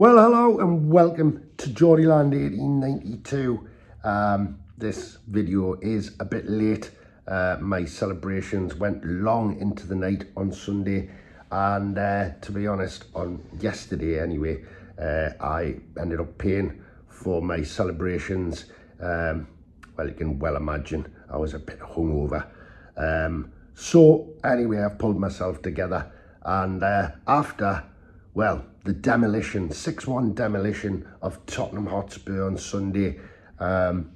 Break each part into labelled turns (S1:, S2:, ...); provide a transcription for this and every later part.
S1: Well, hello and welcome to Geordieland 1892. This video is a bit late. My celebrations went long into the night on Sunday, and to be honest, on yesterday anyway, I ended up paying for my celebrations. Well, you can well imagine I was a bit hungover. So anyway, I've pulled myself together, and after, well, the demolition, 6-1 demolition of Tottenham Hotspur on Sunday. You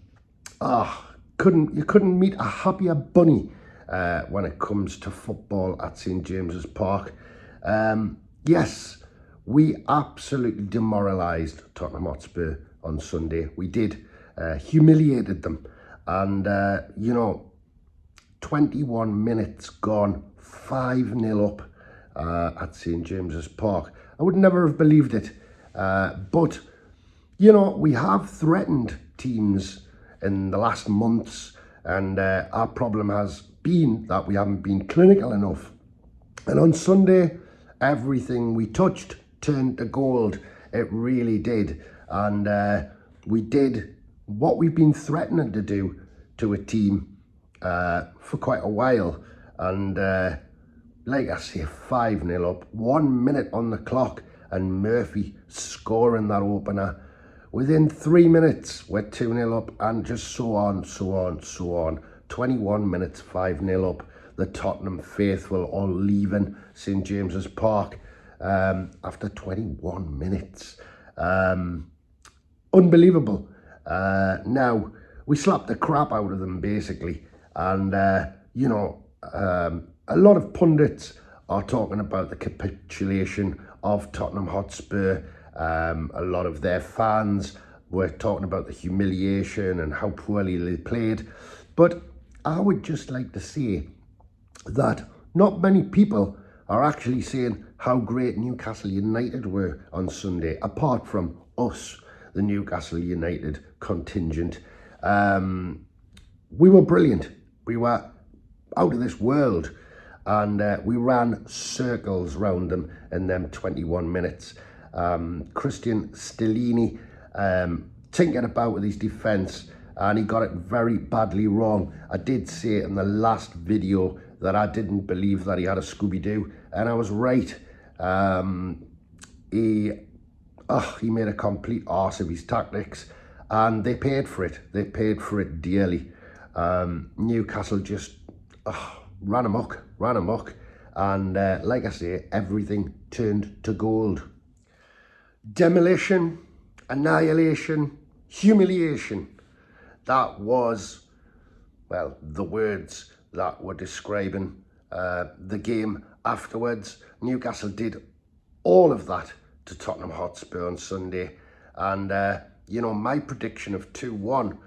S1: couldn't meet a happier bunny when it comes to football at St James's Park. Yes, we absolutely demoralised Tottenham Hotspur on Sunday. We did, humiliated them, and 21 minutes gone, 5-0 up at St James's Park. I would never have believed it, but we have threatened teams in the last months, and our problem has been that we haven't been clinical enough. And on Sunday, everything we touched turned to gold. It really did, and we did what we've been threatening to do to a team for quite a while. And like I say, 5-0 up, 1 minute on the clock, and Murphy scoring that opener. Within 3 minutes, we're 2-0 up, and just so on. 21 minutes, 5-0 up. The Tottenham faithful all leaving St James's Park after 21 minutes. Unbelievable. Now, we slapped the crap out of them, basically, and a lot of pundits are talking about the capitulation of Tottenham Hotspur. A lot of their fans were talking about the humiliation and how poorly they played. But I would just like to say that not many people are actually saying how great Newcastle United were on Sunday, apart from us, the Newcastle United contingent. We were brilliant. We were out of this world. And we ran circles round them in them 21 minutes. Christian Stellini tinkered about with his defence, and he got it very badly wrong. I did say in the last video that I didn't believe that he had a Scooby-Doo, and I was right. He made a complete arse of his tactics, and they paid for it. They paid for it dearly. Newcastle just ran amok, and like I say, everything turned to gold. Demolition, annihilation, humiliation. That was, well, the words that were describing the game afterwards. Newcastle did all of that to Tottenham Hotspur on Sunday, and my prediction of 2-1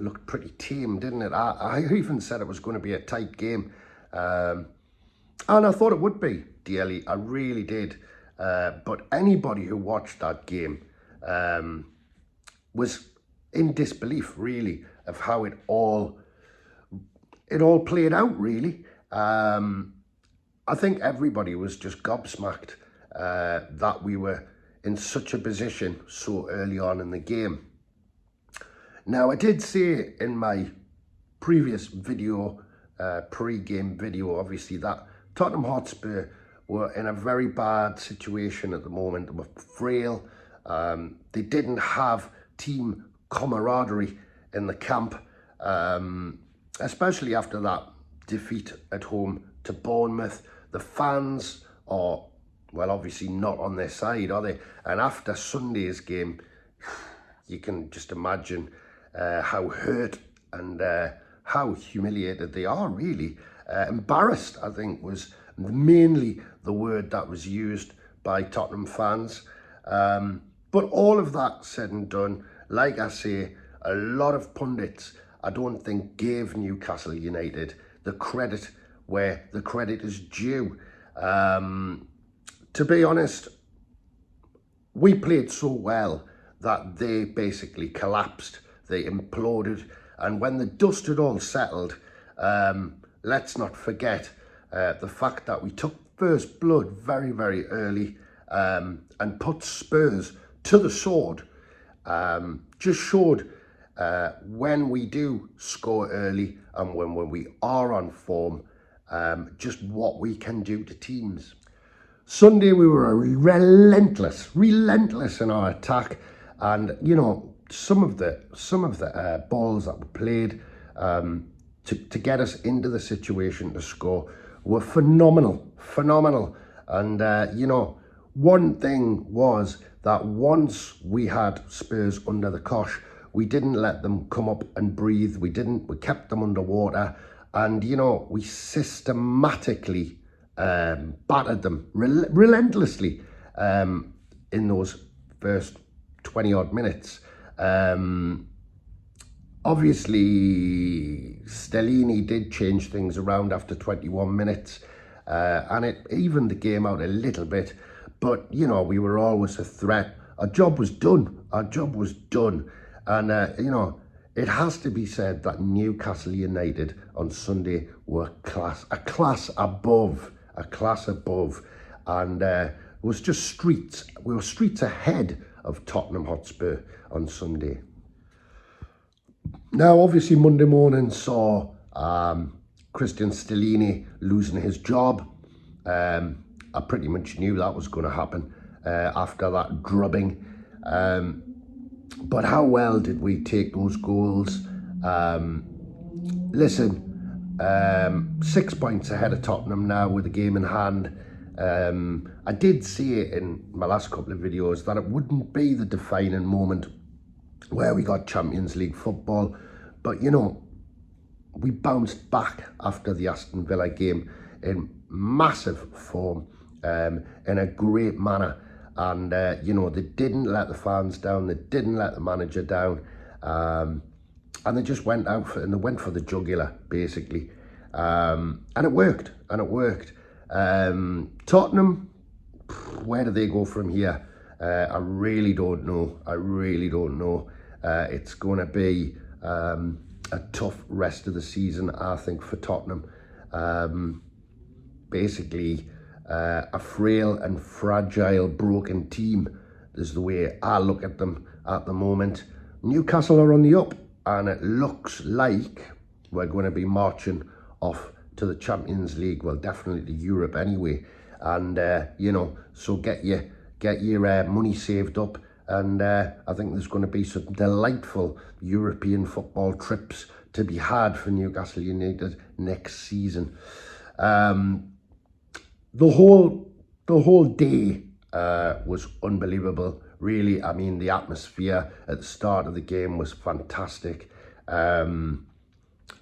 S1: looked pretty tame, didn't it? I even said it was going to be a tight game, and I thought it would be, dearly. I really did. But anybody who watched that game was in disbelief, really, of how it all played out, really. I think everybody was just gobsmacked that we were in such a position so early on in the game. Now, I did say in my previous video, pre-game video, obviously, that Tottenham Hotspur were in a very bad situation at the moment. They were frail. They didn't have team camaraderie in the camp, especially after that defeat at home to Bournemouth. The fans are, well, obviously not on their side, are they? And after Sunday's game, you can just imagine how hurt and how humiliated they are, really. Embarrassed, I think, was mainly the word that was used by Tottenham fans. But all of that said and done, like I say, a lot of pundits, I don't think, gave Newcastle United the credit where the credit is due. To be honest, we played so well that they basically collapsed. They imploded, and when the dust had all settled, let's not forget the fact that we took first blood very, very early, and put Spurs to the sword. Just showed when we do score early and when we are on form, just what we can do to teams. Sunday we were relentless in our attack, and you know, some of the balls that were played to get us into the situation to score were phenomenal. And you know, one thing was that once we had Spurs under the cosh, we didn't let them come up and breathe. We kept them underwater, and you know, we systematically battered them relentlessly in those first 20 odd minutes. Obviously, Stellini did change things around after 21 minutes, and it evened the game out a little bit. But, you know, we were always a threat. Our job was done. And, you know, it has to be said that Newcastle United on Sunday were a class above. And was just streets. We were streets ahead of Tottenham Hotspur on Sunday. Now, obviously, Monday morning saw Christian Stellini losing his job. I pretty much knew that was going to happen after that drubbing. But how well did we take those goals? Listen, 6 points ahead of Tottenham now with the game in hand. I did see it in my last couple of videos that it wouldn't be the defining moment where we got Champions League football, but you know, we bounced back after the Aston Villa game in massive form, in a great manner, and you know, they didn't let the fans down, they didn't let the manager down, and they just went out for, and they went for the jugular basically, and it worked. Tottenham, where do they go from here? I really don't know. It's going to be a tough rest of the season, I think, for Tottenham. Basically, a frail and fragile, broken team is the way I look at them at the moment. Newcastle are on the up, and it looks like we're going to be marching off to the Champions League. Well, definitely to Europe anyway. And you know, so get your money saved up, and I think there's going to be some delightful European football trips to be had for Newcastle United next season. The whole day was unbelievable, really. I mean, the atmosphere at the start of the game was fantastic.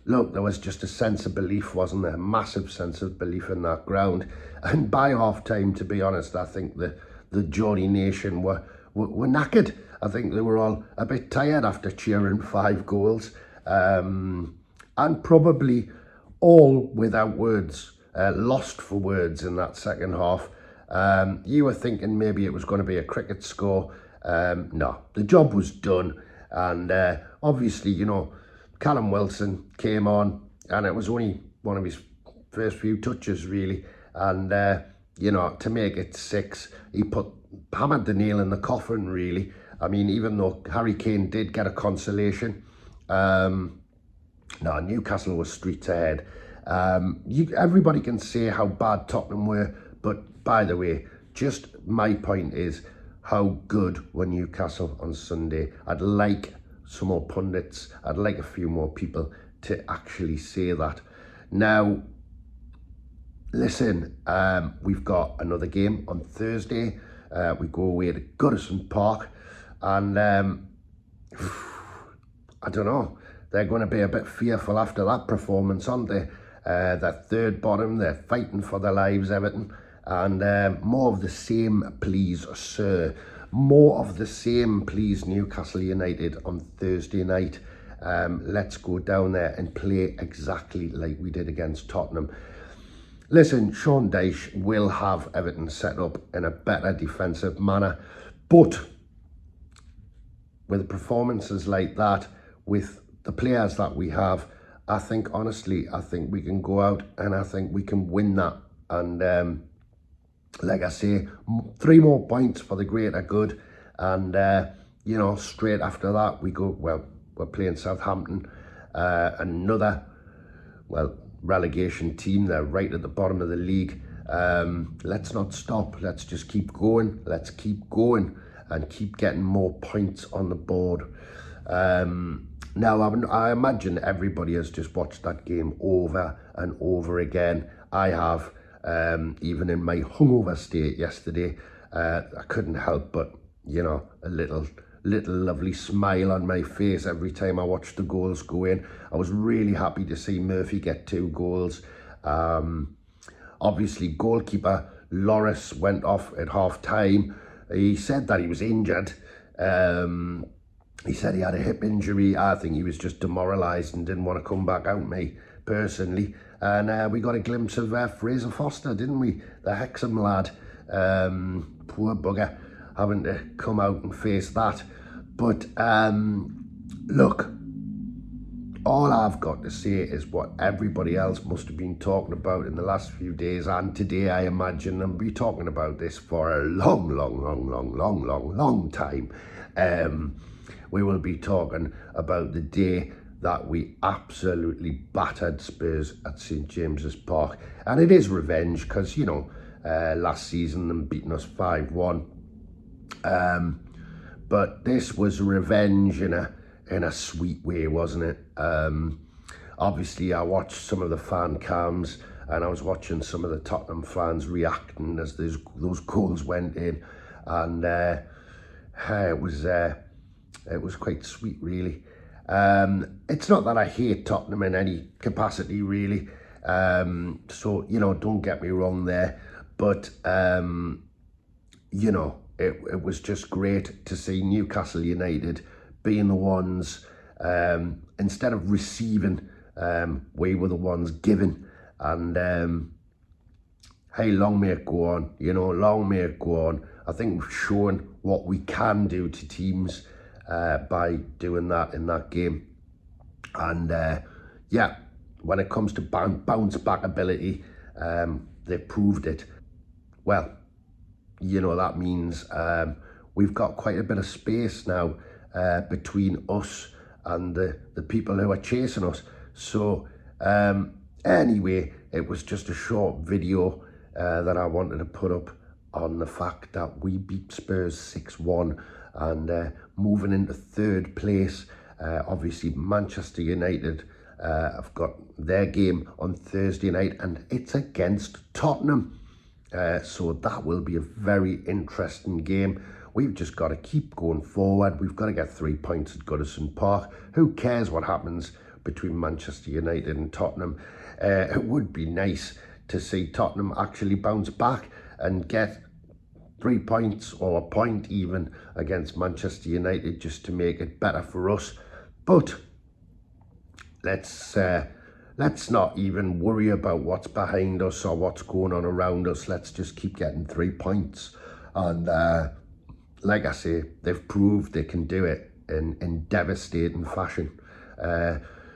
S1: Look, there was just a sense of belief, wasn't there? A massive sense of belief in that ground. And by half-time, to be honest, I think the Geordie Nation were knackered. I think they were all a bit tired after cheering 5 goals. And probably all without words, lost for words in that second half. You were thinking maybe it was going to be a cricket score. No, the job was done. And obviously, you know, Callum Wilson came on, and it was only one of his first few touches, really. And, you know, to make it 6, he hammered the nail in the coffin, really. I mean, even though Harry Kane did get a consolation, no, Newcastle was streets ahead. Everybody can say how bad Tottenham were, but by the way, just my point is how good were Newcastle on Sunday. I'd like some more pundits, I'd like a few more people to actually say that. Now, listen, we've got another game on Thursday. We go away to Goodison Park, and I don't know, they're going to be a bit fearful after that performance, aren't they? They're third bottom, they're fighting for their lives, Everton, and more of the same, please, sir. More of the same, please, Newcastle United on Thursday night. Let's go down there and play exactly like we did against Tottenham. Listen, Sean Dyche will have Everton set up in a better defensive manner, but with performances like that, with the players that we have, I think, honestly, I think we can go out and I think we can win that. And like I say, 3 more points for the greater good. And, you know, straight after that, we go, well, we're playing Southampton, another, well, relegation team. They're right at the bottom of the league. Let's not stop. Let's just keep going. Let's keep going and keep getting more points on the board. Now, I imagine everybody has just watched that game over and over again. I have, even in my hungover state yesterday. I couldn't help but, you know, a little lovely smile on my face every time I watched the goals go in. I was really happy to see Murphy get 2 goals. Obviously, goalkeeper Loris went off at half time. He said that he was injured. He said he had a hip injury. I think he was just demoralised and didn't want to come back out, me, personally. And we got a glimpse of Fraser Foster, didn't we? The Hexham lad. Poor bugger, having to come out and face that. But look, all I've got to say is what everybody else must have been talking about in the last few days, and today I imagine they'll be talking about this for a long time. We will be talking about the day that we absolutely battered Spurs at St James's Park. And it is revenge because, you know, last season them beating us 5-1. But this was revenge in a sweet way, wasn't it? Obviously, I watched some of the fan cams and I was watching some of the Tottenham fans reacting as those goals went in. And it was quite sweet, really. It's not that I hate Tottenham in any capacity, really. So, you know, don't get me wrong there. But, you know, it was just great to see Newcastle United being the ones, instead of receiving, we were the ones giving. And, hey, long may it go on, you know, long may it go on. I think we've shown what we can do to teams by doing that in that game. And yeah, when it comes to bounce back ability, they proved it. Well, you know, that means we've got quite a bit of space now between us and the people who are chasing us. So anyway, it was just a short video that I wanted to put up on the fact that we beat Spurs 6-1 and moving into 3rd place. Obviously, Manchester United have got their game on Thursday night and it's against Tottenham. So that will be a very interesting game. We've just got to keep going forward. We've got to get 3 points at Goodison Park. Who cares what happens between Manchester United and Tottenham? It would be nice to see Tottenham actually bounce back and get 3 points or a point even against Manchester United just to make it better for us. But let's not even worry about what's behind us or what's going on around us. Let's just keep getting 3 points. And like I say, they've proved they can do it in devastating fashion.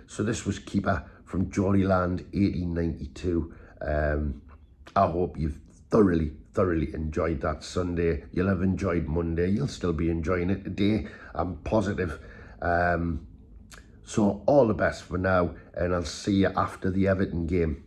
S1: So this was Keeper from Geordieland, 1892. I hope you've thoroughly enjoyed that Sunday. You'll have enjoyed Monday. You'll still be enjoying it today. I'm positive. So all the best for now, and I'll see you after the Everton game.